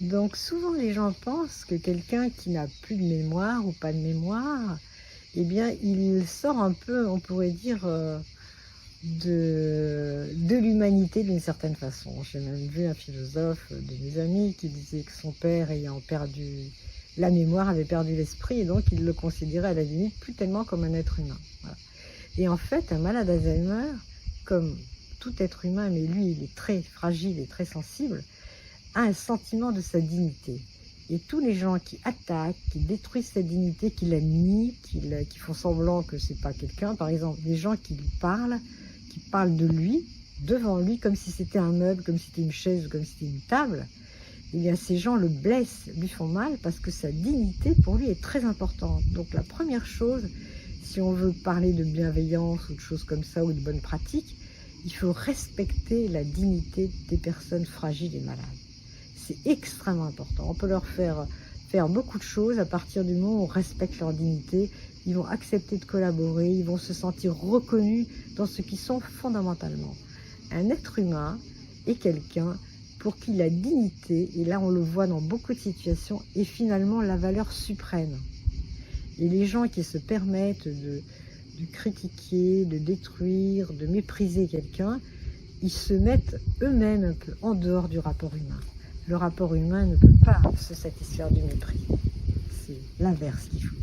Donc souvent les gens pensent que quelqu'un qui n'a plus de mémoire ou pas de mémoire, eh bien il sort un peu, on pourrait dire, de l'humanité d'une certaine façon. J'ai même vu un philosophe de mes amis qui disait que son père, ayant perdu la mémoire, avait perdu l'esprit, et donc il le considérait à la limite plus tellement comme un être humain. Voilà. Et en fait, un malade d'Alzheimer, comme tout être humain, mais lui il est très fragile et très sensible, a un sentiment de sa dignité. Et tous les gens qui attaquent, qui détruisent sa dignité, qui la nient, qui font semblant que c'est pas quelqu'un, par exemple, des gens qui lui parlent, qui parlent de lui, devant lui, comme si c'était un meuble, comme si c'était une chaise ou comme si c'était une table, eh bien ces gens le blessent, lui font mal, parce que sa dignité, pour lui, est très importante. Donc la première chose, si on veut parler de bienveillance ou de choses comme ça, ou de bonnes pratiques, il faut respecter la dignité des personnes fragiles et malades. C'est extrêmement important. On peut leur faire beaucoup de choses à partir du moment où on respecte leur dignité. Ils vont accepter de collaborer, ils vont se sentir reconnus dans ce qu'ils sont fondamentalement. Un être humain est quelqu'un pour qui la dignité, et là on le voit dans beaucoup de situations, est finalement la valeur suprême. Et les gens qui se permettent de critiquer, de détruire, de mépriser quelqu'un, ils se mettent eux-mêmes un peu en dehors du rapport humain. Le rapport humain ne peut pas se satisfaire du mépris. C'est l'inverse qu'il faut.